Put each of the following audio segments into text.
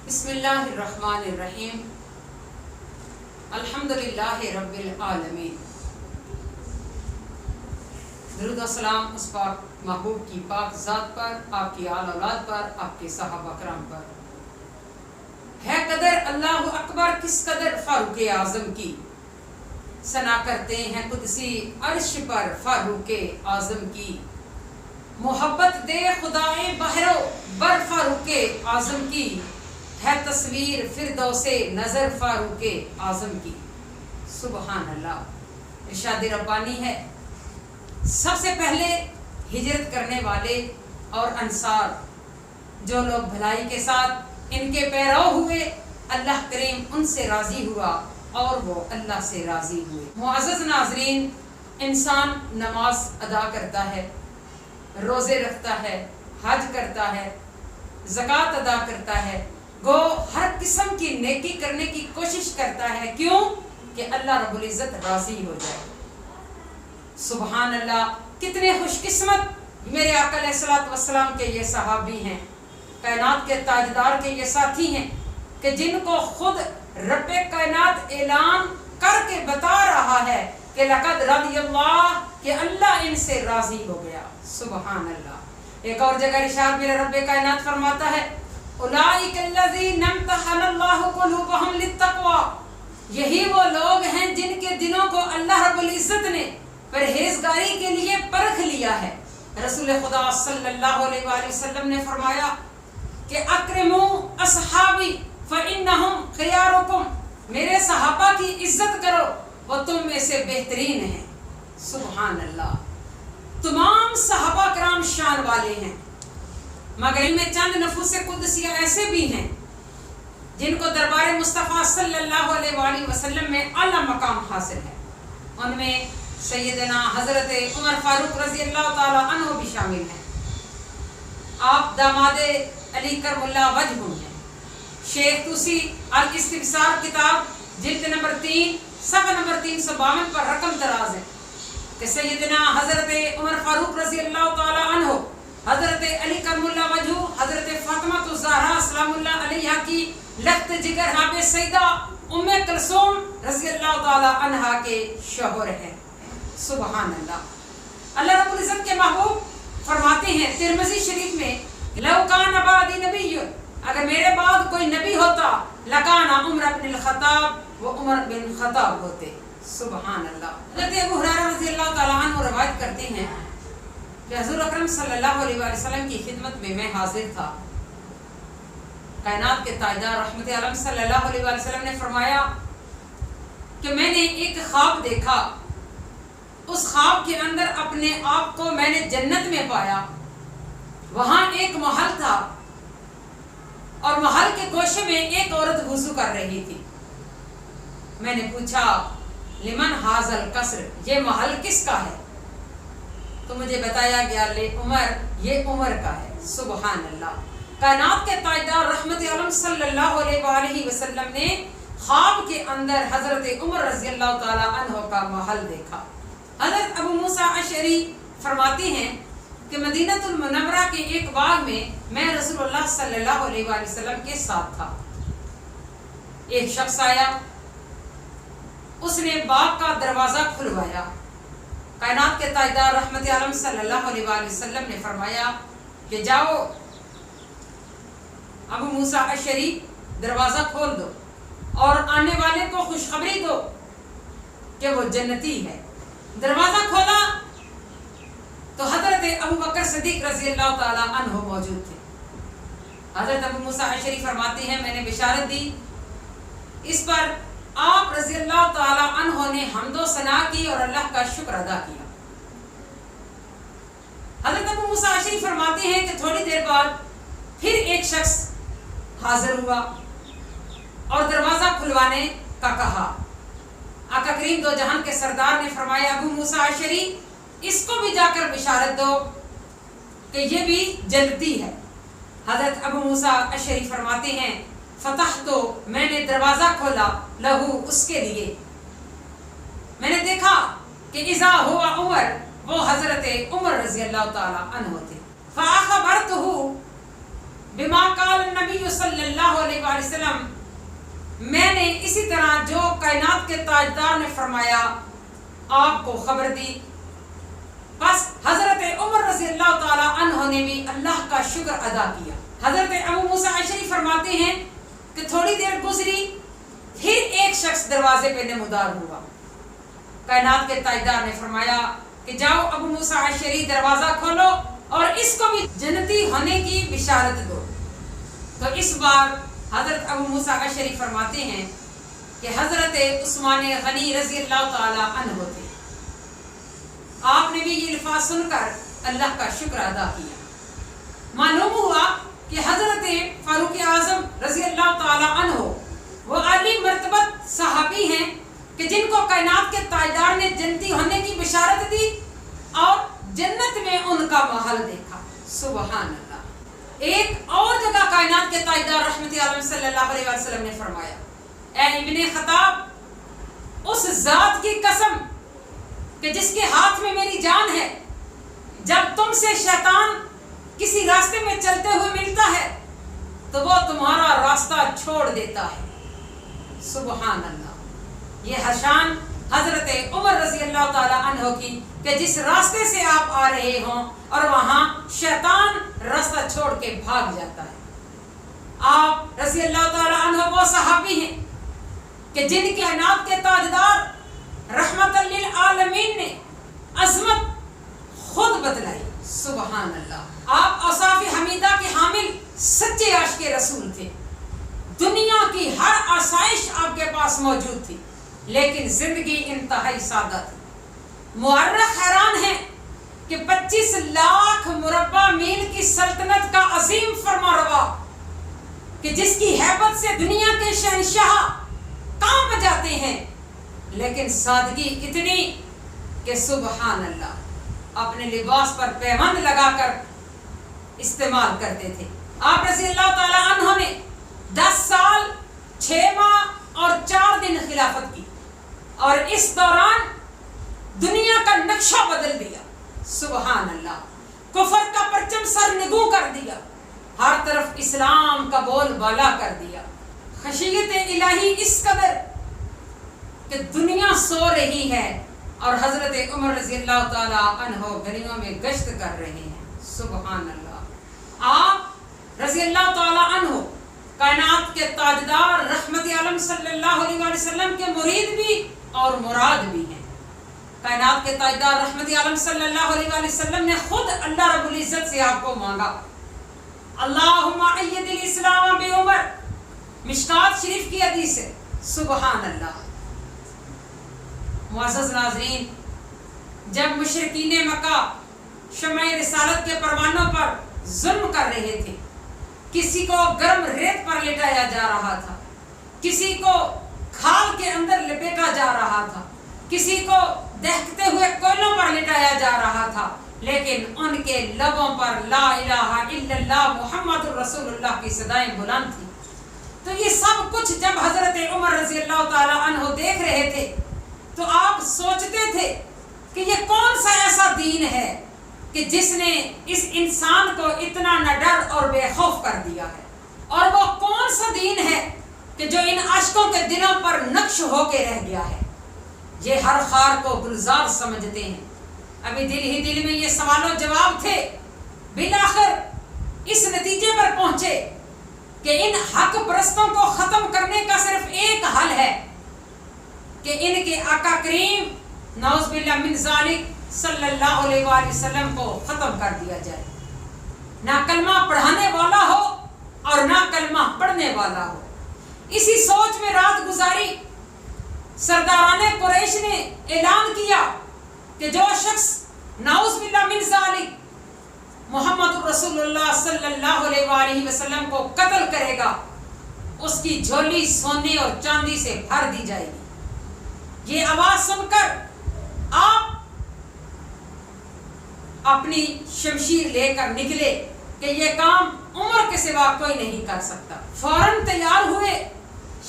بسم اللہ الرحمن الرحیم الحمدللہ رب العالمین. درود و سلام اس پاک محبوب کی پاک ذات پر، آپ کی آل اولاد پر، آپ کے صحابہ کرام پر. ہے قدر اللہ اکبر کس قدر فاروق اعظم کی، ثنا کرتے ہیں قدسی عرش پر فاروق اعظم کی. محبت دے خدائے بحر و بر فاروق اعظم کی، ہے تصویر فردوس نظر فاروق اعظم کی. سبحان اللہ. ارشاد ربانی ہے، سب سے پہلے ہجرت کرنے والے اور انصار جو لوگ بھلائی کے ساتھ ان کے پیرو ہوئے، اللہ کریم ان سے راضی ہوا اور وہ اللہ سے راضی ہوئے. معزز ناظرین، انسان نماز ادا کرتا ہے، روزے رکھتا ہے، حج کرتا ہے، زکوٰۃ ادا کرتا ہے، گو ہر قسم کی نیکی کرنے کی کوشش کرتا ہے. کیوں؟ کہ اللہ رب العزت راضی ہو جائے. سبحان اللہ. کتنے خوش قسمت میرے آقا علیہ الصلوۃ والسلام کے یہ صحابی ہیں، کائنات کے تاجدار کے یہ ساتھی ہیں کہ جن کو خود رب کائنات اعلان کر کے بتا رہا ہے کہ لقد رضی اللہ، کہ اللہ ان سے راضی ہو گیا. سبحان اللہ. ایک اور جگہ ارشاد میرا رب کائنات فرماتا ہے، اولئک الذین امتحن اللہ قلوبہم للتقوی، یہی وہ لوگ ہیں جن کے دلوں کو اللہ رب العزت نے پرہیزگاری کے لیے پرکھ لیا ہے. رسول خدا صلی اللہ علیہ وآلہ وسلم نے فرمایا کہ اکرموا اصحابی فانہم خیارکم، میرے صحابہ کی عزت کرو، وہ تم میں سے بہترین ہیں. سبحان اللہ. تمام صحابہ کرام شان والے ہیں، مگر ان میں چند نفوس قدسیہ ایسے بھی ہیں جن کو دربار مصطفیٰ صلی اللہ علیہ وآلہ وسلم میں اعلیٰ مقام حاصل ہے. ان میں سیدنا حضرت عمر فاروق رضی اللہ تعالی عنہ بھی شامل ہیں. آپ داماد علی کرم اللہ وجہ ہیں. شیخ توسی الاستبصار کتاب جلد نمبر 3 صفحہ نمبر 352 پر رقم دراز ہے کہ سیدنا حضرت عمر فاروق رضی اللہ تعالی عنہ، حضرت علی کرم اللہ وجہ، حضرت فاطمہ الزہرا سلام اللہ علیہا کی لخت جگر حاب سیدہ ام کلثوم رضی اللہ تعالی عنہا کے شوہر ہیں. سبحان اللہ. اللہ رب العزت کے محبوب فرماتے ہیں ترمذی شریف میں، لو کان بعدی نبی، اگر میرے بعد کوئی نبی ہوتا لکان عمر بن الخطاب، وہ عمر بن خطاب ہوتے. سبحان اللہ. حضرت ابو ہریرہ رضی اللہ تعالی عنہ روایت کرتے ہیں کہ حضور اکرم صلی اللہ علیہ وآلہ وسلم کی خدمت میں حاضر تھا. کائنات کے تاجدار رحمت عالم صلی اللہ علیہ وآلہ وسلم نے فرمایا کہ میں نے ایک خواب دیکھا، اس خواب کے اندر اپنے آپ کو میں نے جنت میں پایا. وہاں ایک محل تھا اور محل کے گوشے میں ایک عورت وضو کر رہی تھی. میں نے پوچھا لمن ھذا القصر، یہ محل کس کا ہے؟ تو مجھے بتایا گیا لے عمر، یہ عمر کا ہے. سبحان اللہ. کائنات کے تاجدار رحمت عالم صلی اللہ علیہ وآلہ وسلم نے خواب کے اندر حضرت عمر رضی اللہ تعالی عنہ کا محل دیکھا. حضرت ابو موسیٰ اشعری فرماتے ہیں کہ مدینہ المنورہ کے ایک باغ میں رسول اللہ صلی اللہ علیہ وآلہ وسلم کے ساتھ تھا. ایک شخص آیا، اس نے باغ کا دروازہ کھلوایا. کائنات کے تاجدار رحمت عالم صلی اللہ علیہ وآلہ وسلم نے فرمایا کہ جاؤ ابو موسیٰ اشعری دروازہ کھول دو اور آنے والے کو خوشخبری دو کہ وہ جنتی ہے. دروازہ کھولا تو حضرت ابو بکر صدیق رضی اللہ تعالی عنہ موجود تھے. حضرت ابو موسیٰ اشعری فرماتے ہیں میں نے بشارت دی. اس پر آپ رضی اللہ تعالی عنہ نے حمد و ثنا کی اور اللہ کا شکر ادا کیا. حضرت ابو موسیٰ اشعری فرماتے ہیں کہ تھوڑی دیر بعد پھر ایک شخص حاضر ہوا اور دروازہ کھلوانے کا کہا. آقا کریم دو جہان کے سردار نے فرمایا ابو موسیٰ اشعری اس کو بھی جا کر بشارت دو کہ یہ بھی جنتی ہے. حضرت ابو موسیٰ اشعری فرماتے ہیں فتح تو میں نے دروازہ کھولا لہو اس کے لیے. میں نے دیکھا کہ اذا ہوا عمر، وہ حضرت عمر رضی اللہ تعالی عنہ تھے. فاخبرتہ بما قال النبی صلی اللہ علیہ وآلہ وسلم میں نے اسی طرح جو کائنات کے تاجدار نے فرمایا آپ کو خبر دی. بس حضرت عمر رضی اللہ تعالی عنہ نے بھی اللہ کا شکر ادا کیا. حضرت ابو موسیٰ اشعری فرماتے ہیں کہ تھوڑی دیر گزری پھر ایک شخص دروازے پہ نمودار ہوا. کائنات کے تاجدار نے فرمایا کہ جاؤ ابو موسیٰ اشعری دروازہ کھولو اور اس کو بھی جنتی ہونے کی بشارت دو. تو اس بار حضرت ابو موسیٰ اشعری فرماتے ہیں کہ حضرت عثمان غنی رضی اللہ تعالی عنہ تھے. آپ نے بھی یہ الفاظ سن کر اللہ کا شکر ادا کیا. معلوم ہوا کہ حضرت فاروق اعظم رضی اللہ تعالی عنہ وہ عالی مرتبت صحابی ہیں کہ جن کو کائنات کے تاجدار نے جنتی ہونے کی بشارت دی اور جنت میں ان کا محل دیکھا. سبحان اللہ. ایک اور جگہ کائنات کے تاجدار رحمت عالم صلی اللہ علیہ وسلم نے فرمایا اے ابن خطاب اس ذات کی قسم کہ جس کے ہاتھ میں میری جان ہے جب تم سے شیطان کسی راستے میں چلتے ہوئے ملتا ہے تو وہ تمہارا راستہ چھوڑ دیتا ہے. سبحان اللہ. یہ حشان حضرت عمر رضی اللہ تعالی عنہ کی کہ جس راستے سے آپ آ رہے ہوں اور وہاں شیطان راستہ چھوڑ کے بھاگ جاتا ہے. آپ رضی اللہ تعالی عنہ وہ صحابی ہیں کہ جن کے کائنات کے تاجدار رحمت للعالمین نے عظمت خود بتلائی. سبحان اللہ. آپ اوصاف حمیدہ کے حامل سچے عاشق رسول تھے. دنیا کی ہر آسائش آپ کے پاس موجود تھی لیکن زندگی انتہائی سادہ تھی. مورخ حیران ہیں کہ 25 لاکھ مربع میل کی سلطنت کا عظیم فرمانروا کہ جس کی ہیبت سے دنیا کے شہنشاہ کانپ جاتے ہیں لیکن سادگی اتنی کہ سبحان اللہ اپنے لباس پر پیوند لگا کر استعمال کرتے تھے. آپ رضی اللہ تعالی عنہ نے 10 سال 6 ماہ اور 4 دن خلافت کی اور اس دوران دنیا کا نقشہ بدل دیا. سبحان اللہ. کفر کا پرچم سر نگوں کر دیا. ہر طرف اسلام کا بول بالا کر دیا. خشیت الہی اس قدر کہ دنیا سو رہی ہے اور حضرت عمر رضی اللہ تعالی عنہ گلیوں میں گشت کر رہے ہیں. سبحان اللہ. آپ رضی اللہ تعالی عنہ کائنات کے تاجدار رحمت عالم صلی اللہ علیہ وسلم کے مرید بھی اور مراد بھی ہیں. کائنات کے تاجدار رحمت عالم صلی اللہ علیہ وسلم نے خود اللہ رب العزت سے آپ کو مانگا اللہم اید الاسلام بعمر. مشکات شریف کی حدیث ہے. سبحان اللہ. معزز ناظرین جب مشرکین مکہ شمع رسالت کے پروانوں پر ظلم کر رہے تھے کسی کو گرم ریت پر لٹایا جا رہا تھا کسی کو کھال کے اندر لپیٹا جا رہا تھا کسی کو دہکتے ہوئے کوئلوں پر لٹایا جا رہا تھا لیکن ان کے لبوں پر لا الہ الا اللہ محمد رسول اللہ کی صدائیں بلند تھی. تو یہ سب کچھ جب حضرت عمر رضی اللہ تعالی عنہ دیکھ رہے تھے تو آپ سوچتے تھے کہ یہ کون سا ایسا دین ہے کہ جس نے اس انسان کو اتنا نہ ڈر اور بے خوف کر دیا ہے اور وہ کون سا دین ہے کہ جو ان عاشقوں کے دلوں پر نقش ہو کے رہ گیا ہے. یہ ہر خار کو گلزار سمجھتے ہیں. ابھی دل ہی دل میں یہ سوال و جواب تھے. بالآخر اس نتیجے پر پہنچے کہ ان حق پرستوں کو ختم کرنے کا صرف ایک حل ہے کہ ان کے آقا کریم نعوذ باللہ من ذالک صلی اللہ علیہ وآلہ وسلم کو ختم کر دیا جائے. نہ کلمہ پڑھانے والا ہو اور نہ کلمہ پڑھنے والا ہو. اسی سوچ میں رات گزاری سرداران قریش نے اعلان کیا کہ جو شخص نعوذ باللہ من ذالک محمد رسول اللہ صلی اللہ علیہ وآلہ وسلم کو قتل کرے گا اس کی جھولی سونے اور چاندی سے بھر دی جائے گی. یہ آواز سن کر آپ اپنی شمشیر لے کر نکلے کہ یہ کام عمر کے سوا کوئی نہیں کر سکتا. فوراً تیار ہوئے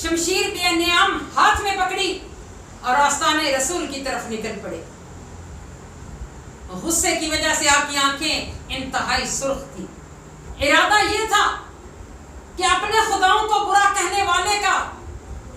شمشیر بے نیام ہاتھ میں پکڑی اور آستان رسول کی طرف نکل پڑے. غصے کی وجہ سے آپ کی آنکھیں انتہائی سرخ تھی. ارادہ یہ تھا کہ اپنے خداؤں کو برا کہنے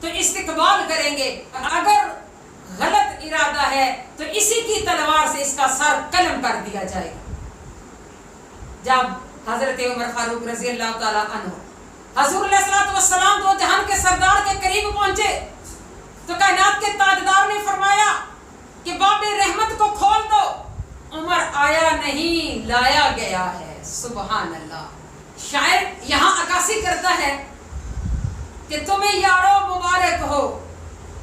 تو استقبال کریں گے، اگر غلط ارادہ ہے تو اسی کی تلوار سے اس کا سر قلم کر دیا جائے گا۔ جب حضرت عمر فاروق رضی اللہ تعالی عنہ حضور علیہ الصلوۃ والسلام دو جہان کے سردار کے قریب پہنچے تو کائنات کے تاجدار نے فرمایا کہ باب رحمت کو کھول دو۔ عمر آیا نہیں، لایا گیا ہے۔ سبحان اللہ۔ شاعر یہاں عکاسی کرتا ہے کہ تمہیں یارو مبارک ہو،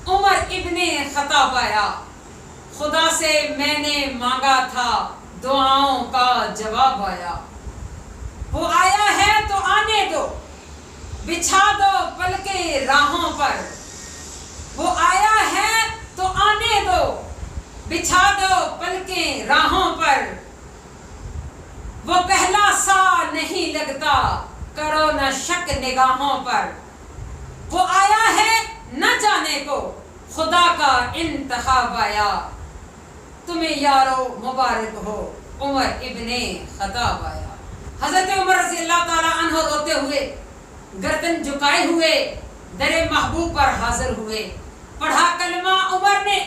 عمر ابن خطاب آیا، خدا سے میں نے مانگا تھا، دعاؤں کا جواب آیا۔ وہ آیا ہے تو آنے دو، بچھا دو پلکیں راہوں پر۔ وہ آیا ہے تو آنے دو، بچھا دو پلکیں راہوں پر۔ وہ پہلا سا نہیں لگتا، کرو نہ شک نگاہوں پر۔ وہ آیا ہے نہ جانے کو، خدا کا انتخاب آیا۔ تمہیں یارو مبارک ہو، عمر ابن خطاب آیا۔ حضرت عمر رضی اللہ تعالی عنہ روتے ہوئے، گردن جھکائے ہوئے در محبوب پر حاضر ہوئے۔ پڑھا کلمہ عمر نے،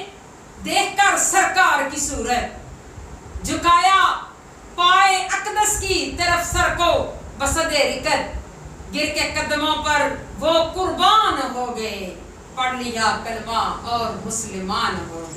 دیکھ کر سرکار کی صورت، جھکایا پائے اقدس کی طرف سر کو بصد رکت، گر کے قدموں پر وہ قربان ہو گئے، پڑھ لیا کلمہ اور مسلمان ہو گئے۔